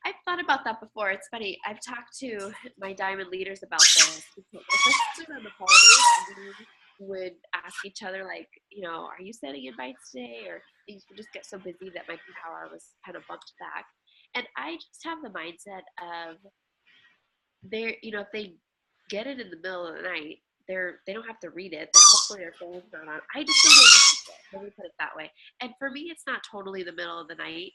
I've thought about that before. It's funny. I've talked to my diamond leaders about this. Especially around the holidays, we would ask each other, are you sending invites today? Or things would just get so busy that my power was kind of bumped back. And I just have the mindset of if they get it in the middle of the night, they don't have to read it. Then hopefully their phone's not on. I just don't know. Let me put it that way. And for me, it's not totally the middle of the night.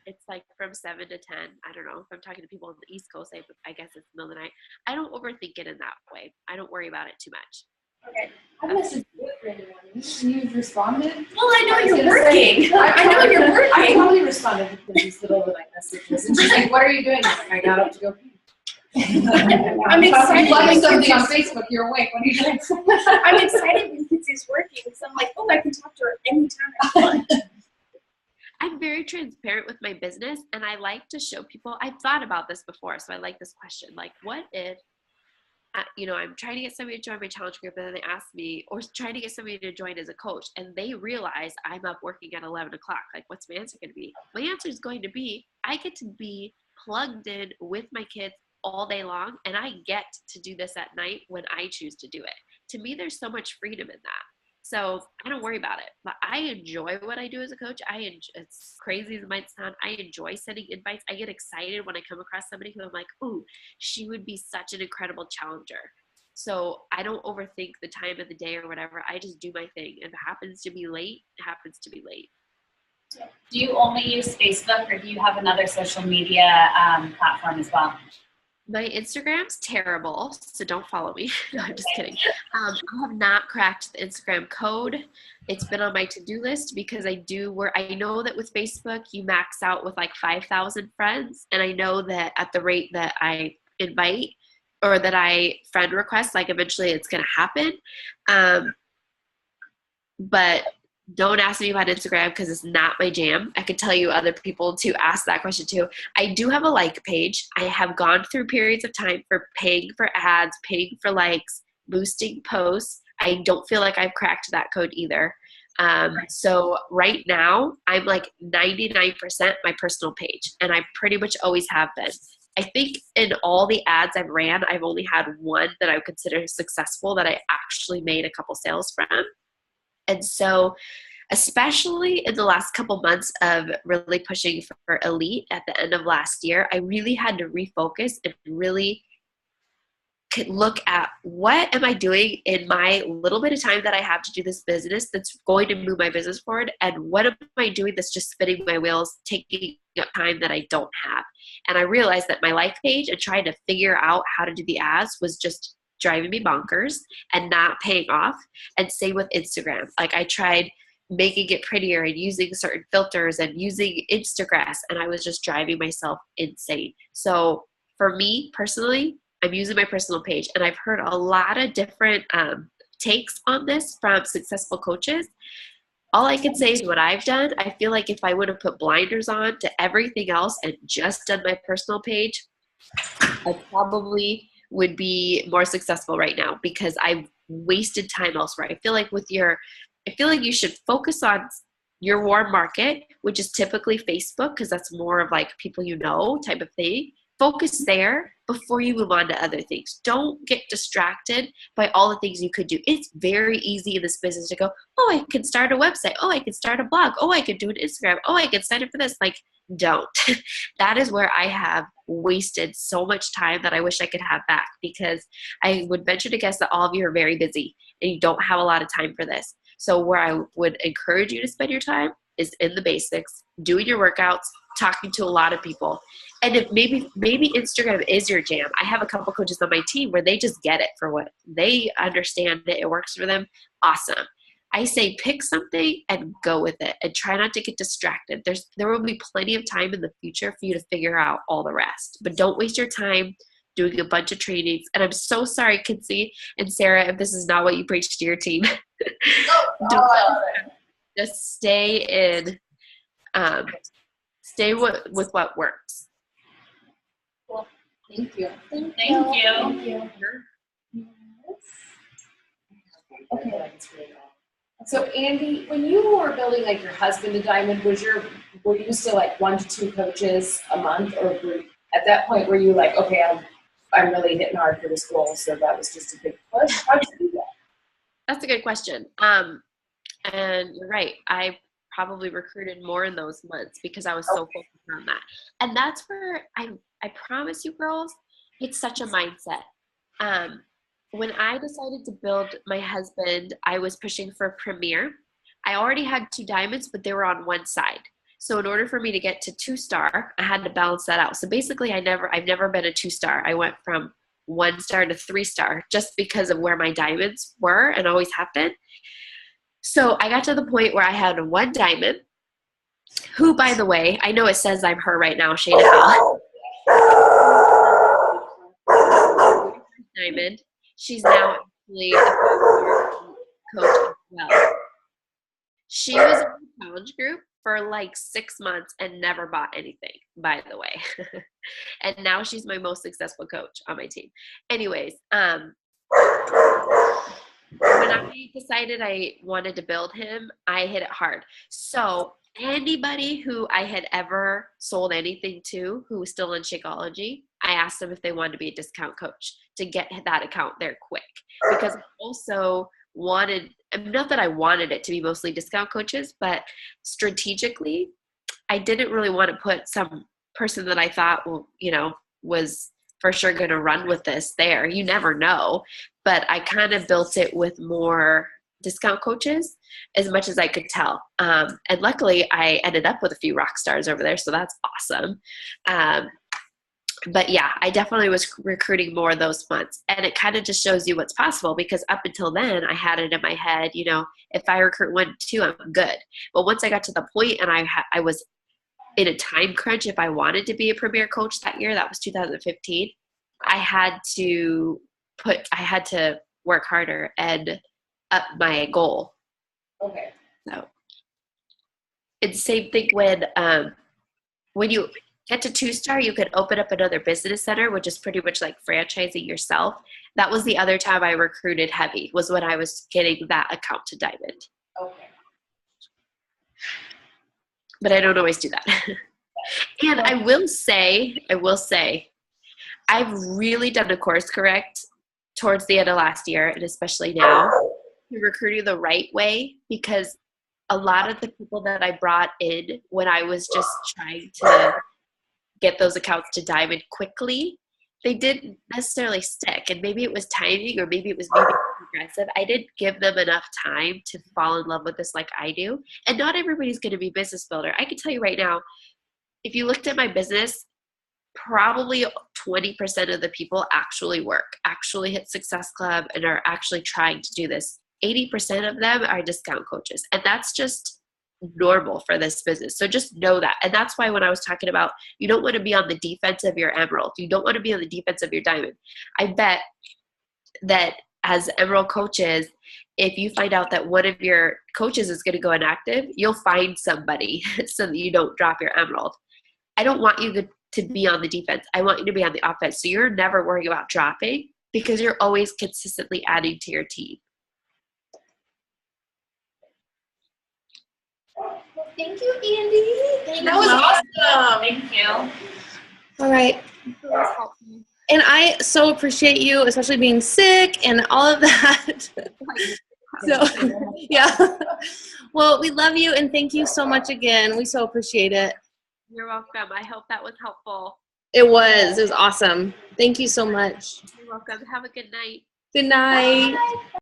It's from 7 to 10. I don't know. If I'm talking to people on the East Coast, I guess it's the middle of the night. I don't overthink it in that way. I don't worry about it too much. Okay. I messaged you for anyone. You've responded? Well, I know you're working. I know you're working. I probably responded to these little messages. And she's like, what are you doing? I got up to go pee. I'm excited. You love something on Facebook, you're awake. What are you doing? I'm excited when Kitsy's working, because I'm like, I can talk to her anytime I want. I'm very transparent with my business, and I like to show people. I've thought about this before, so I like this question. What if, I'm trying to get somebody to join my challenge group, and then they ask me, or trying to get somebody to join as a coach, and they realize I'm up working at 11 o'clock. What's my answer going to be? My answer is going to be, I get to be plugged in with my kids all day long, and I get to do this at night when I choose to do it. To me, there's so much freedom in that. So I don't worry about it, but I enjoy what I do as a coach. It's crazy as it might sound. I enjoy sending invites. I get excited when I come across somebody who I'm like, ooh, she would be such an incredible challenger. So I don't overthink the time of the day or whatever. I just do my thing. If it happens to be late, it happens to be late. Do you only use Facebook, or do you have another social media platform as well? My Instagram's terrible, so don't follow me. No, I'm just kidding. I have not cracked the Instagram code. It's been on my to-do list because I know that with Facebook, you max out with 5,000 friends. And I know that at the rate that I invite or that I friend request, eventually it's going to happen. But don't ask me about Instagram because it's not my jam. I could tell you other people to ask that question too. I do have a like page. I have gone through periods of time for paying for ads, paying for likes, boosting posts. I don't feel like I've cracked that code either. So right now I'm 99% my personal page, and I pretty much always have been. I think in all the ads I've ran, I've only had one that I would consider successful that I actually made a couple sales from. And so especially in the last couple months of really pushing for elite at the end of last year, I really had to refocus and really look at what am I doing in my little bit of time that I have to do this business that's going to move my business forward, and what am I doing that's just spinning my wheels, taking up time that I don't have. And I realized that my life page and trying to figure out how to do the ads was just driving me bonkers and not paying off. And same with Instagram. Like I tried making it prettier and using certain filters and using Instagrass, and I was just driving myself insane. So for me personally, I'm using my personal page, and I've heard a lot of different takes on this from successful coaches. All I can say is what I've done. I feel like if I would have put blinders on to everything else and just done my personal page, I probably would be more successful right now, because I've wasted time elsewhere. I feel like you should focus on your warm market, which is typically Facebook, because that's more of like people you know type of thing. Focus there before you move on to other things. Don't get distracted by all the things you could do. It's very easy in this business to go, oh, I can start a website. Oh, I can start a blog. Oh, I could do an Instagram. Oh, I can sign up for this. Like, don't. That is where I have wasted so much time that I wish I could have back, because I would venture to guess that all of you are very busy and you don't have a lot of time for this. So where I would encourage you to spend your time is in the basics, doing your workouts, talking to a lot of people. And if maybe Instagram is your jam. I have a couple coaches on my team where they just get it for what they understand it. It works for them. Awesome. I say pick something and go with it, and try not to get distracted. There will be plenty of time in the future for you to figure out all the rest, but don't waste your time doing a bunch of trainings. And I'm so sorry, Kinsey and Sarah, if this is not what you preach to your team. Just stay in, with what works. Cool. Thank you. Thank you. Thank you. Okay. So Andy, when you were building like your husband to diamond, were you still like 1 to 2 coaches a month, or at that point were you like, okay, I'm really hitting hard for this goal, so that was just a big push? How did you do that? That's a good question. And you're right. I probably recruited more in those months because I was so focused on that. And that's where I promise you girls, it's such a mindset. When I decided to build my husband, I was pushing for Premier. I already had 2 diamonds, but they were on one side. So in order for me to get to 2-star, I had to balance that out. So basically I've never been a 2-star. I went from 1-star to 3-star just because of where my diamonds were and always have been. So I got to the point where I had 1 diamond, who, by the way, I know it says I'm her right now, Shayna Bell. Diamond. She's now actually a coach as well. She was in the challenge group for like 6 months and never bought anything, by the way. And now she's my most successful coach on my team. Anyways, when I decided I wanted to build him, I hit it hard. So anybody who I had ever sold anything to who was still in Shakeology, I asked them if they wanted to be a discount coach to get that account there quick. Because I also wanted, not that I wanted it to be mostly discount coaches, but strategically, I didn't really want to put some person that I thought, was for sure going to run with this there. You never know. But I kind of built it with more discount coaches as much as I could tell. And luckily, I ended up with a few rock stars over there, so that's awesome. But yeah, I definitely was recruiting more those months. And it kind of just shows you what's possible, because up until then, I had it in my head, if I recruit 1 to 2, I'm good. But once I got to the point and I was in a time crunch, if I wanted to be a premier coach that year, that was 2015, I had to work harder and up my goal. Okay. So it's the same thing when you get to 2-star, you could open up another business center, which is pretty much like franchising yourself. That was the other time I recruited heavy, was when I was getting that account to diamond. Okay. But I don't always do that. And I will say, I've really done a course correct towards the end of last year, and especially now, you're recruiting the right way, because a lot of the people that I brought in when I was just trying to get those accounts to diamond quickly, they didn't necessarily stick. And maybe it was timing, or maybe it was me being aggressive. I didn't give them enough time to fall in love with this like I do. And not everybody's going to be business builder. I can tell you right now, if you looked at my business, probably 20% of the people actually work, actually hit Success Club, and are actually trying to do this. 80% of them are discount coaches. And that's just normal for this business. So just know that. And that's why when I was talking about, you don't want to be on the defense of your emerald. You don't want to be on the defense of your diamond. I bet that as emerald coaches, if you find out that one of your coaches is going to go inactive, you'll find somebody so that you don't drop your emerald. I don't want you to be on the defense. I want you to be on the offense. So you're never worrying about dropping, because you're always consistently adding to your team. Well, thank you, Andy. That was awesome. Thank you. All right. And I so appreciate you, especially being sick and all of that. So, yeah. Well, we love you and thank you so much again. We so appreciate it. You're welcome. I hope that was helpful. It was awesome. Thank you so much. You're welcome. Have a good night. Good night.